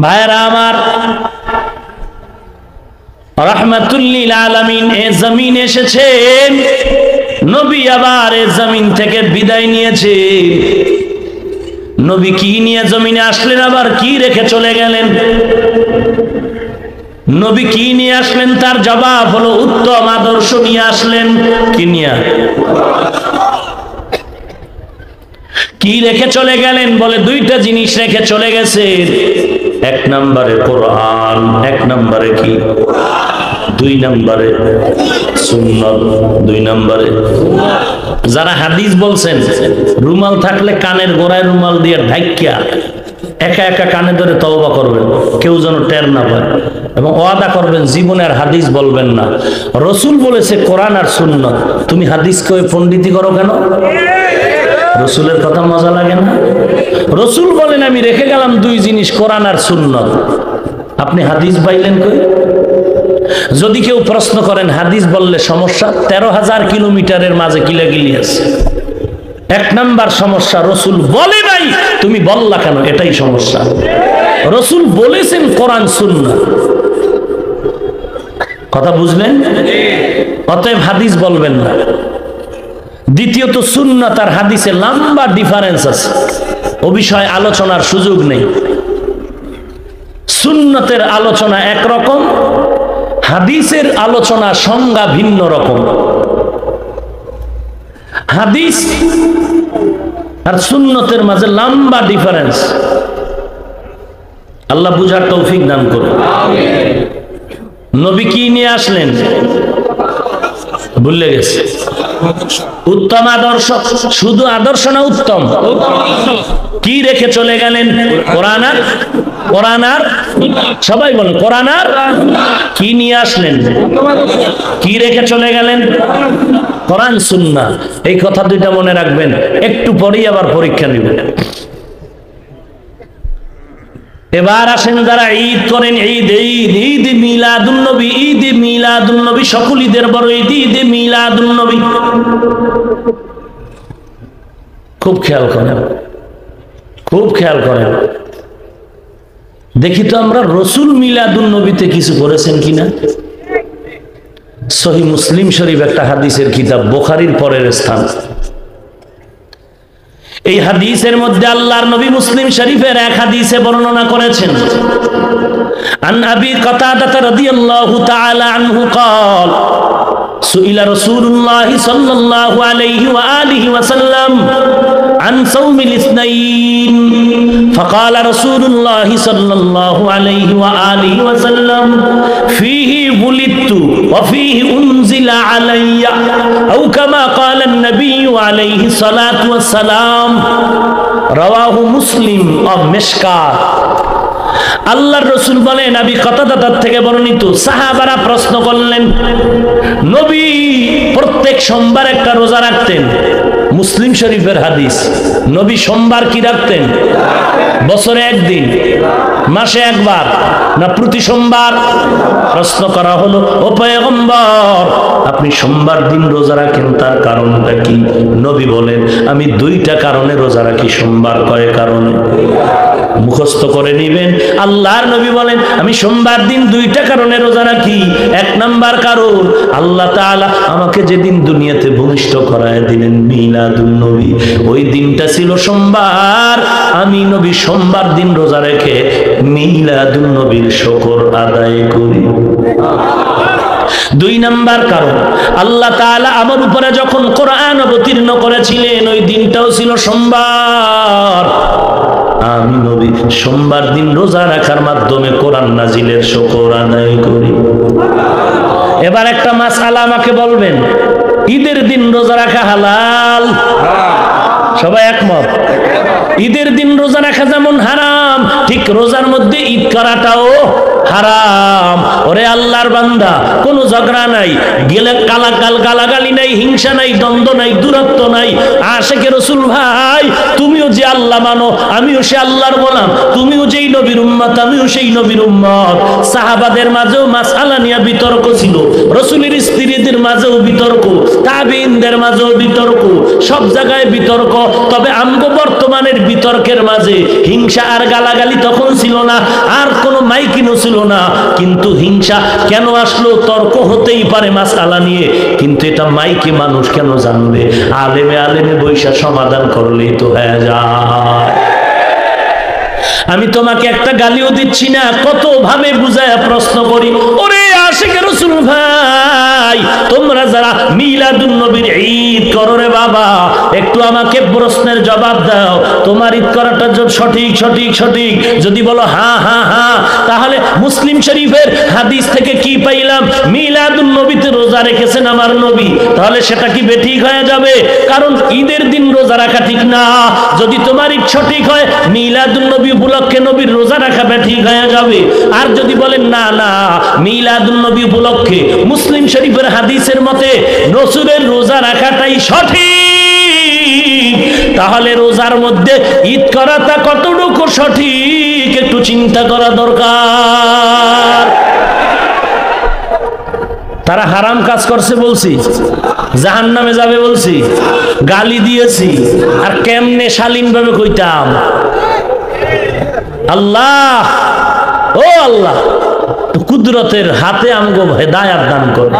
ভাইরা আমার, রাহমাতুল লিল আলামিন এ জমিন এসেছেন, নবী আবার এ জমিন থেকে বিদায় নিয়েছে। নবী কি নিয়ে জমিনে আসলেন, আবার কি রেখে চলে গেলেন? নবী কি নিয়ে আসলেন তার জবাব হলো উত্তম আদর্শ নিয়ে আসলেন। কি নিয়ে, কি রেখে চলে গেলেন? বলে দুইটা জিনিস রেখে চলে গেছে। এক নম্বরে কোরআন, এক নম্বরে কি? দুই নম্বরে সুন্নাত। দুই নম্বরে যারা হাদিস বলছেন, রুমাল থাকলে কানের গোড়ায় রুমাল দিয়ে ঢাকিয়া একা একা কানে ধরে তওবা করবেন, কেউ যেন টের না পায়, এবং ওয়াদা করবেন জীবনে আর হাদিস বলবেন না। রসুল বলেছে কোরআন আর সুন্নাত, তুমি হাদিসকে পণ্ডিতি করো কেন? রসুলের কথা মজা লাগে না? রসুল বলেন আমি রেখে গেলাম দুই জিনিস, কোরআন আর সুন্নাত, আপনি হাদিস পাইলেন কই? যদি কেউ প্রশ্ন করেন হাদিস বললে সমস্যা, 13,000 কিলোমিটারের মাঝে কিলাকিলি আছে। এক নাম্বার সমস্যা, রসুল বলে নাই, তুমি বললা কেন, এটাই সমস্যা। রসুল বলেছেন কোরআন সুন্নাত, কথা বুঝলেন? অতএব হাদিস বলবেন না। দ্বিতীয়ত সুন্নাত আর হাদিসে লম্বা ডিফারেন্স আছে, ও বিষয়ে আলোচনার সুযোগ নেই। সুন্নাতের আলোচনা একরকম, হাদিসের আলোচনা সংজ্ঞা ভিন্ন রকম। হাদিস আর সুন্নতের মাঝে লম্বা ডিফারেন্স। আল্লাহ বুঝার তৌফিক দান করুন। নবী কি নিয়ে আসলেন ভুলে গেছে? উত্তম আদর্শ। শুধু আদর্শ না, উত্তম। কি রেখে চলে গেলেন? কোরআন আর সবাই বলে কোরআন আর কি নিয়ে আসলেন? কি রেখে চলে গেলেন? কোরআন সুন্নাহ। এই কথা দুইটা মনে রাখবেন, একটু পরেই আবার পরীক্ষা নেবেন। এবার আসেন যারা ঈদ করেন, ঈদ ঈদ মিলাদুন নবী, ঈদ মিলাদুন নবী, সকল ঈদের বড় ঈদ, ঈদ মিলাদুন নবী। খুব খেয়াল করেন, খুব খেয়াল করেন। দেখি তো আমরা রসুল মিলাদুন নবীতে কিছু করেছেন কিনা। সহিহ মুসলিম শরীফ একটা হাদিসের কিতাব, বুখারীর পরের স্থান। এই হাদিসের মধ্যে আল্লাহর নবী মুসলিম শরীফের এক হাদিসে বর্ণনা করেছেন, আন আবি কাতাদা রাদিয়াল্লাহু তাআলা আনহু قال سئل رسول الله صلى الله عليه وآله وسلم عن صوم الاثنين فقال رسول الله صلى الله عليه وآله وسلم فيه ولدت وفيه أنزل علي أو كما قال النبي عليه الصلاة والسلام رواه مسلم ومشكات। আল্লাহর রাসূল বলেন, নবী কাতাদা থেকে বর্ণিত, সাহাবারা প্রশ্ন করলেন, নবী প্রত্যেক সোমবার একটা রোজা রাখতেন। মুসলিম শরীফের হাদিস। নবী সোমবার কি রাখতেন? বছরে একদিন, মাসে একবার, না প্রতি সোমবার? প্রশ্ন করা হলো, ও পয়গম্বর আপনি সোমবার দিন রোজা রাখেন, তার কারণটা কি? নবী বলেন, আমি দুইটা কারণে রোজা রাখি। সোমবার কয় কারণে? মুখস্থ করে নিবেন। আল্লাহর নবী বলেন, আমি সোমবার দিন দুইটা কারণে রোজা রাখি। এক নাম্বার কারণ, আল্লাহ তাআলা আমাকে যেদিন দুনিয়াতে ভূমিষ্ঠ করায় দিলেন মিলাদুন নবী, ওই দিনটা ছিল সোমবার। আমি নবী সোমবার দিন রোজা রেখে মিলাদুন নবীর শুকর আদায় করি। দুই নাম্বার কারণ, আল্লাহ তাআলা আমার উপরে যখন কোরআন অবতীর্ণ করেছিলেন, ওই দিনটাও ছিল সোমবার। আমি নবী সোমবার দিন রোজা রাখার মাধ্যমে কোরআন নাজিলের শুকর আদায় করি। এবার একটা মাসআলা আমাকে বলবেন, ঈদের দিন রোজা রাখা হালাল? সবাই একমত? ঈদের দিন রোজা রাখা যেমন হারাম, ঠিক রোজার মধ্যে ঈদ করাটাও হারাম। ওরে আল্লাহর বান্দা, কোনো ঝগড়া নাই, গালাগালি নাই, হিংসা নাই, দ্বন্দ্ব নাই, দূরত্ব নাই। আশিকে রাসূল ভাই, তুমিও যে আল্লাহ মানো, আমিও সে আল্লাহর গোলাম, তুমিও যেই নবীর উম্মত, আমিও সেই নবীর উম্মত। সাহাবাদের মাঝেও মাসআলা নিয়ে বিতর্ক ছিল, রাসূলের স্ত্রীদের মাঝেও বিতর্ক, তাবেঈনদের মাঝেও বিতর্ক, সব জায়গায় বিতর্ক। তবে আমগো বর্তমানের বিতর্কের মাঝে হিংসা আর গালাগালি তখন ছিল না, আর কোনো মাইকিনও ছিল না। কিন্তু হিংসা কেন আসলো? তর্ক হতেই পারে মাসআলা নিয়ে, কিন্তু এটা মাইকে মানুষ কেন জানবে? আলেমে আলেমে বৈশা সমাধান করলেই তো হয়ে যায়। আমি তোমাকে একটা গালিও দিচ্ছি না, কত ভাবে বুঝায় প্রশ্ন করি, ওরে আশিকে রাসূল ভাই, তোমরা যারা মিলাদুন নবীর ঈদ করো রে বাবা, একটু আমাকে প্রশ্নের জবাব দাও। তোমার ঈদ করাটা সঠিক সঠিক সঠিক যদি বলো হ্যাঁ হ্যাঁ হ্যাঁ, তাহলে মুসলিম শরীফের হাদিস থেকে কি পাইলাম? মিলাদুন নবীতে রোজা রেখেছেন আমার নবী, তাহলে সেটা কি বেঠিক হয়ে যাবে? কারণ ঈদের দিন রোজা রাখা ঠিক না। যদি তোমার ঈদ সঠিক হয়, মিলাদুন নবী উপলক্ষে নবীর রোজা রাখা ঠিক হয়ে যাবে। আর যদি বলেন না না, মিলাদুন নবী উপলক্ষে মুসলিম শরীফের হাদিসের মতে রাসূলের রোজা রাখাটাই সঠিক, তাহলে রোজার মধ্যে ঈদ করাটা কতটুকু সঠিক একটু চিন্তা করা দরকার। তারা হারাম কাজ করছে বলছি, জাহান্নামে যাবে বলছি, গালি দিয়েছি, আর কেমনে শালীন ভাবে কইতাম? আল্লাহ, ও আল্লাহ, কুদরতের হাতে আমগো হেদায়াত দান করো।